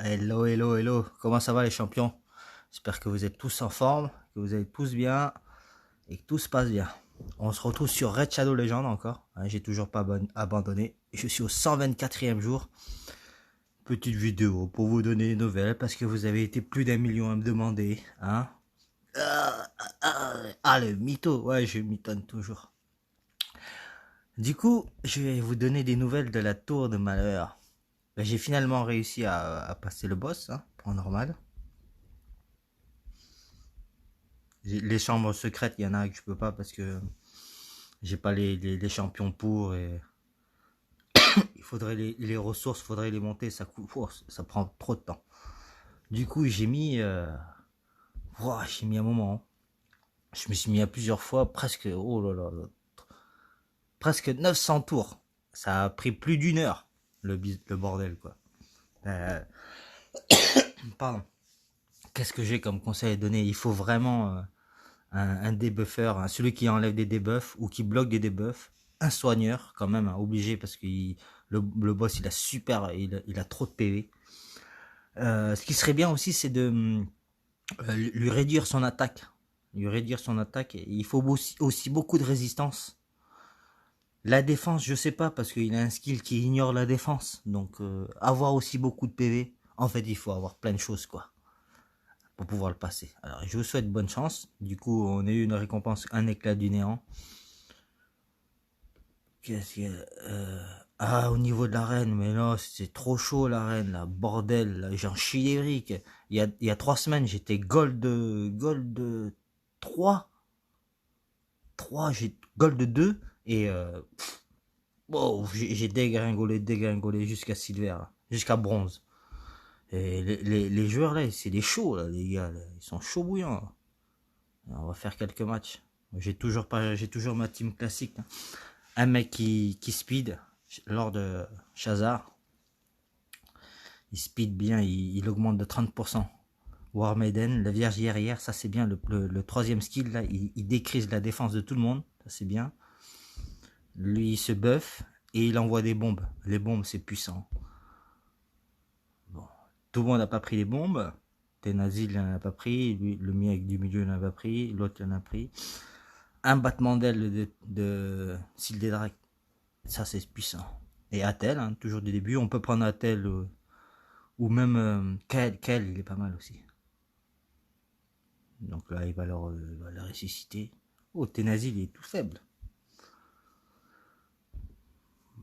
Hello, hello, hello. Comment ça va les champions? J'espère que vous êtes tous en forme, que vous allez tous bien et que tout se passe bien. On se retrouve sur Red Shadow Legends encore. Hein, j'ai toujours pas abandonné. Je suis au 124e jour. Petite vidéo pour vous donner des nouvelles parce que vous avez été plus d'1 million à me demander. Hein? Le mytho. Ouais, je m'étonne toujours. Du coup, je vais vous donner des nouvelles de la tour de malheur. Ben, j'ai finalement réussi à passer le boss, hein, point normal. Les chambres secrètes, il y en a que je peux pas parce que j'ai pas les champions pour et il faudrait les ressources, faudrait les monter, ça coûte, ça prend trop de temps. Du coup, j'ai mis un moment. Je me suis mis à plusieurs fois, presque, oh là là, presque 900 tours. Ça a pris plus d'1 heure, le bordel, quoi. Euh, Pardon. Qu'est-ce que j'ai comme conseil à donner? Il faut vraiment un débuffer, hein, celui qui enlève des debuffs ou qui bloque des debuffs, un soigneur quand même, hein, obligé parce que le boss il a trop de PV. Ce qui serait bien aussi c'est de lui réduire son attaque. Lui réduire son attaque. Il faut aussi beaucoup de résistance. La défense, je sais pas parce qu'il a un skill qui ignore la défense. Donc avoir aussi beaucoup de PV. En fait, il faut avoir plein de choses quoi pour pouvoir le passer. Alors, je vous souhaite bonne chance. Du coup, on a eu une récompense, un éclat du néant. Qu'est-ce que... au niveau de l'arène, mais là, c'est trop chaud l'arène, là, bordel, là, j'en chie les briques. Il y a 3 semaines, j'étais gold 3 j'ai gold 2 et wow, j'ai dégringolé jusqu'à silver, là, jusqu'à bronze. Et les joueurs là, c'est des chauds là, les gars, là, ils sont chauds bouillants. Là. Alors, on va faire quelques matchs. J'ai toujours ma team classique. Hein. Un mec qui speed lors de Shazar. Il speed bien, il augmente de 30%. War Maiden, la Vierge guerrière, ça c'est bien. Le troisième skill, là, il décrise la défense de tout le monde. Ça c'est bien. Lui, il se buff et il envoie des bombes. Les bombes, c'est puissant. Bon. Tout le monde n'a pas pris les bombes. Tenazil n'en a pas pris. Lui, le mec du milieu n'en a pas pris. L'autre en a pris. Un battement d'aile de Sildedrak. Ça c'est puissant. Et Atel, hein, toujours du début. On peut prendre Atel ou même Kael, il est pas mal aussi. Donc là, il va le ressusciter. Oh, Tenazil, il est tout faible.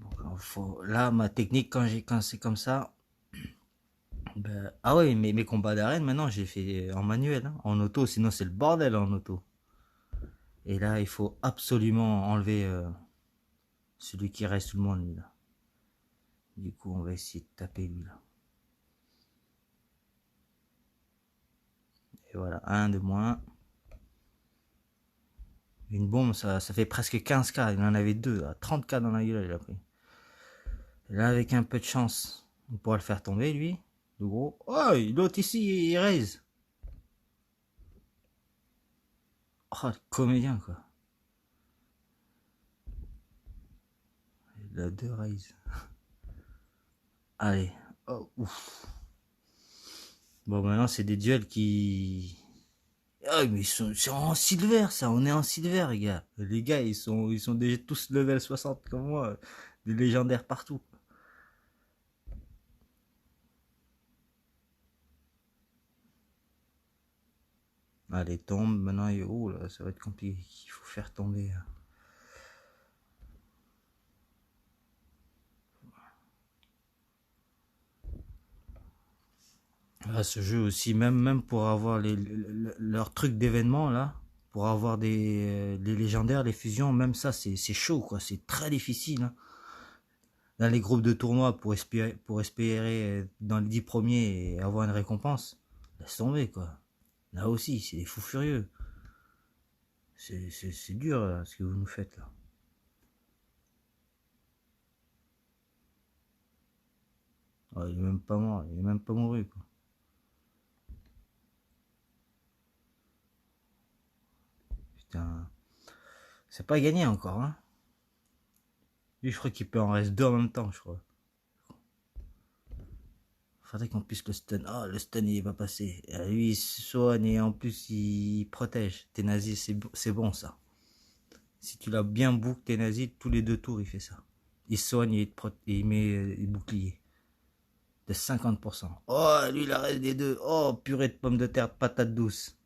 Donc, là, ma technique, quand c'est comme ça. Ben, ah ouais, mais mes combats d'arène, maintenant, j'ai fait en manuel, hein, en auto. Sinon, c'est le bordel en auto. Et là, il faut absolument enlever celui qui reste tout le monde, lui, là. Du coup, on va essayer de taper lui, là. Et voilà, un de moins. Une bombe, ça fait presque 15k. Il en avait deux, là. 30k dans la gueule, il a pris. Et là, avec un peu de chance, on pourra le faire tomber, lui. Le gros. Oh, l'autre ici, il raise. Oh, le comédien, quoi. Il a deux raise. Allez. Oh, ouf. Bon, maintenant, c'est des duels qui... Ah, mais c'est en silver, ça. On est en silver, les gars. Les gars, ils sont déjà tous level 60 comme moi. Des légendaires partout. Allez, tombe. Maintenant, oh là, ça va être compliqué. Il faut faire tomber. Ah, ce jeu aussi, même pour avoir leurs trucs d'événements, là, pour avoir les légendaires, les fusions, même ça, c'est chaud, quoi. C'est très difficile. Hein. Dans les groupes de tournois, pour espérer dans les 10 premiers et avoir une récompense, laisse tomber, quoi. Là aussi, c'est des fous furieux. C'est dur, là, ce que vous nous faites, là. Ah, il est même pas mort, il est même pas mouru, quoi. Putain, c'est pas gagné encore, hein. Lui, je crois qu'il peut en rester deux en même temps, je crois. Faudrait qu'on puisse le stun. Ah, le stun il va passer. Lui il se soigne et en plus il protège. T'es nazi, c'est bon ça. Si tu l'as bien book, t'es nazi, tous les 2 tours il fait ça. Il soigne et il met les boucliers. De 50%. Oh, lui il reste des 2. Oh, purée de pommes de terre, patate douce.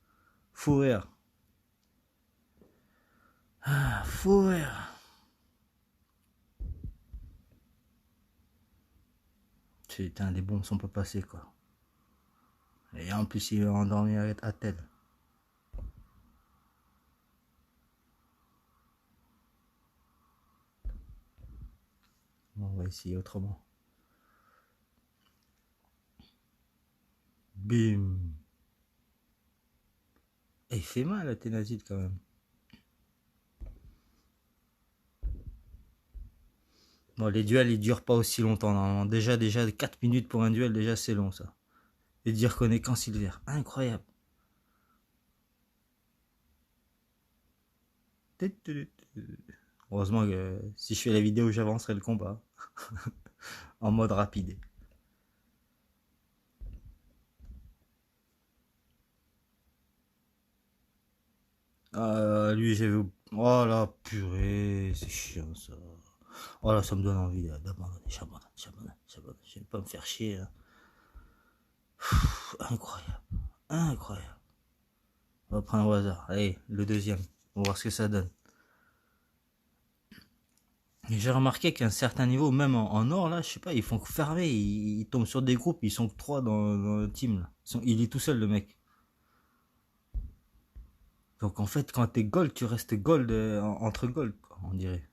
Fou rire. Ah, fou rire. Putain, les bombes sont pas passées quoi. Et en plus il est endormi à tel. Bon, on va essayer autrement. Bim. Et il fait mal à Ténazid quand même. Bon, les duels ils durent pas aussi longtemps normalement. Déjà 4 minutes pour un duel, déjà c'est long ça. Et dire qu'on est qu'en silver. Incroyable. Heureusement que si je fais la vidéo, j'avancerai le combat. En mode rapide. Lui, j'ai vu. Oh la purée, c'est chiant ça. Oh là, ça me donne envie d'abandonner. J'abandonne. Je vais pas me faire chier. Hein. Incroyable. Incroyable. On va prendre au hasard. Allez, le deuxième. On va voir ce que ça donne. J'ai remarqué qu'à un certain niveau, même en or, là, je sais pas, ils font fermer, ils tombent sur des groupes, ils sont que 3 dans le team, là. Il est tout seul, le mec. Donc en fait, quand t'es gold, tu restes gold entre gold, quoi, on dirait.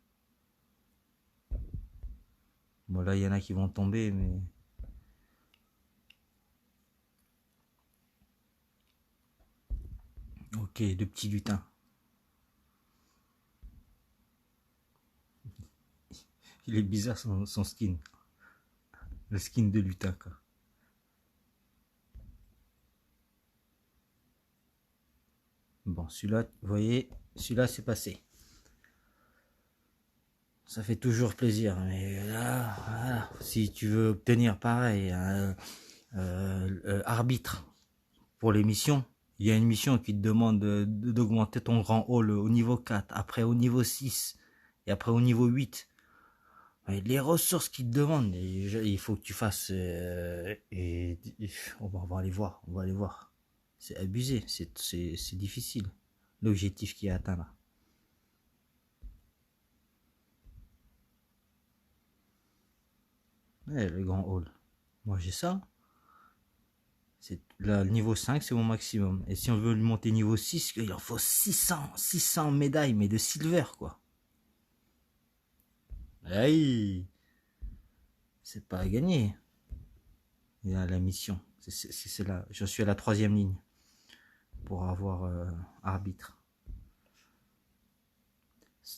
Bon, là, il y en a qui vont tomber, mais. Ok, le petit lutin. Il est bizarre son skin. Le skin de lutin, quoi. Bon, celui-là, vous voyez, celui-là, c'est passé. Ça fait toujours plaisir, mais là, voilà, si tu veux obtenir pareil, arbitre pour les missions, il y a une mission qui te demande d'augmenter ton grand hall au niveau 4, après au niveau 6, et après au niveau 8. Et les ressources qu'ils te demandent, il faut que tu fasses, on va aller voir, on va aller voir. C'est abusé, c'est difficile, l'objectif qui est atteint là. Ouais, le grand hall. Moi j'ai ça. C'est là, le niveau 5, c'est mon maximum. Et si on veut le monter niveau 6, il en faut 600 médailles, mais de silver, quoi. Aïe, c'est pas à gagner. Il y a la mission. C'est là. Je suis à la 3e ligne pour avoir arbitre.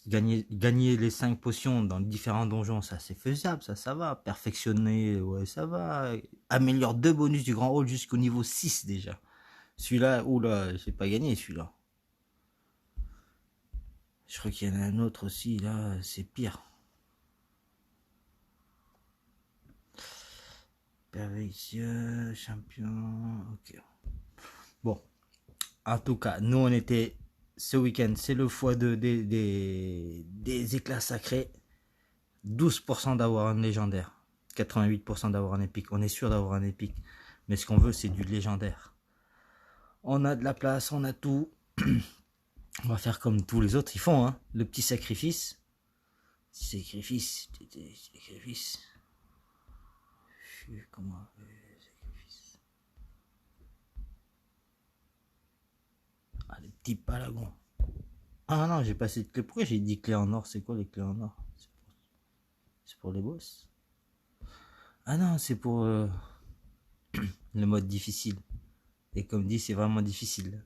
Gagner les 5 potions dans différents donjons, ça c'est faisable, ça va. Perfectionner, ouais, ça va. Améliore 2 bonus du grand hall jusqu'au niveau 6 déjà. Celui-là, oula, j'ai pas gagné celui-là. Je crois qu'il y en a un autre aussi, là, c'est pire. Perfection, champion, ok. Bon, en tout cas, nous on était ce week-end, c'est le x2 des éclats sacrés. 12% d'avoir un légendaire, 88% d'avoir un épique. On est sûr d'avoir un épique, mais ce qu'on veut c'est du légendaire. On a de la place, on a tout. On va faire comme tous les autres, ils font, hein, le petit sacrifice. Sacrifice. Comment sacrifice. Ah, les petits palagons. Ah non, j'ai passé de clé. Pourquoi j'ai dit clé en or? C'est quoi les clés en or? C'est pour les boss. Ah non, c'est pour le mode difficile. Et comme dit, c'est vraiment difficile.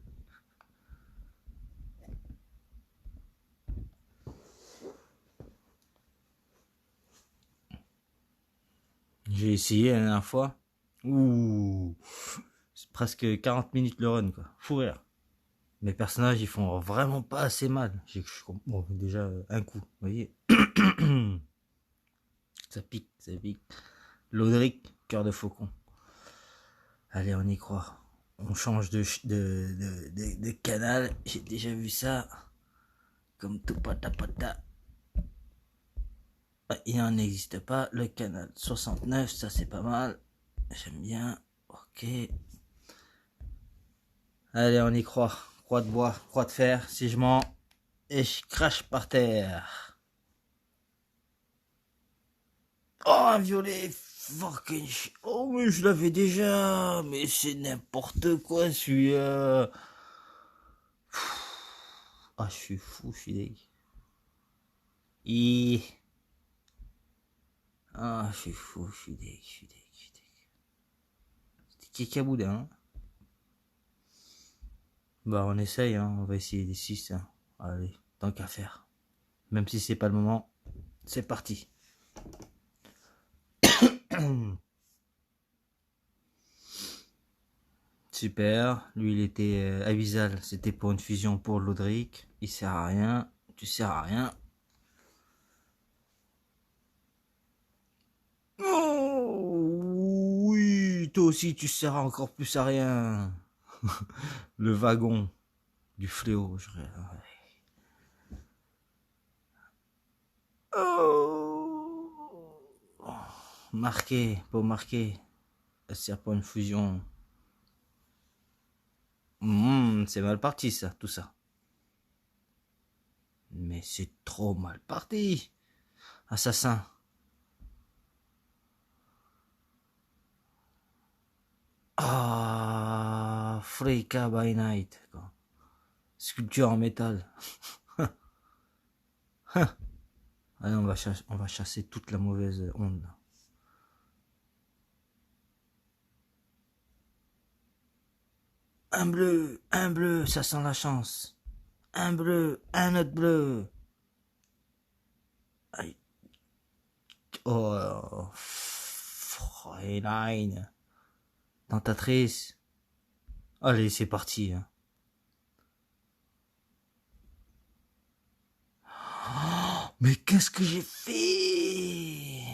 J'ai essayé la dernière fois. Ouh, c'est presque 40 minutes le run, quoi. Fou rire. Mes personnages, ils font vraiment pas assez mal. Bon, déjà, un coup, vous voyez. Ça pique, ça pique. Lodric, cœur de faucon. Allez, on y croit. On change de canal. J'ai déjà vu ça. Comme tout patapata. Il n'en existe pas. Le canal 69, ça c'est pas mal. J'aime bien. Ok. Allez, on y croit. Croix de bois, croix de fer. Si je mens, et je crache par terre. Oh, un violet. Fucking shit. Oh, mais je l'avais déjà. Mais c'est n'importe quoi celui-là. Ah, je suis fou, je suis deg. Ah, je suis fou, je suis deg, je suis deg, je suis deg. C'était Kikaboudin, hein. Bah, on essaye, hein. On va essayer les 6, hein. Allez, tant qu'à faire. Même si c'est pas le moment, c'est parti. Super. Lui, il était avisal. C'était pour une fusion pour Lodric. Il sert à rien. Tu sers à rien. Oh, oui, toi aussi, tu sers encore plus à rien. Le wagon du fléau. Oh. Marqué, pour marquer. Elle sert pour une fusion. C'est mal parti, ça, tout ça. Mais c'est trop mal parti. Assassin. Ah, Freaka by Night. Sculpture en métal. Allez, on va chasser toute la mauvaise onde. Un bleu, ça sent la chance. Un bleu, un autre bleu. Aïe. Oh, Fräulein. Tentatrice. Allez, c'est parti. Hein. Oh, mais qu'est-ce que j'ai fait?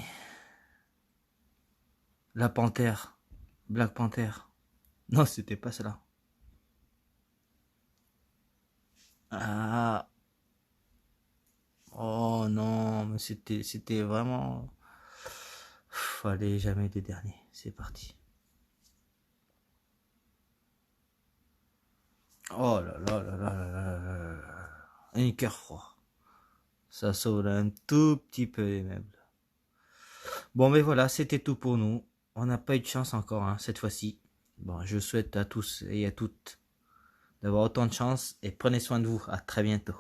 La panthère. Black Panther. Non, c'était pas cela. Ah. Oh non, mais c'était vraiment... Fallait jamais des derniers. C'est parti. Oh là là là là là là là là. Un cœur froid. Ça sauve un tout petit peu les meubles. Bon, mais voilà, c'était tout pour nous. On n'a pas eu de chance encore, hein, cette fois-ci. Bon, je souhaite à tous et à toutes d'avoir autant de chance et prenez soin de vous. À très bientôt.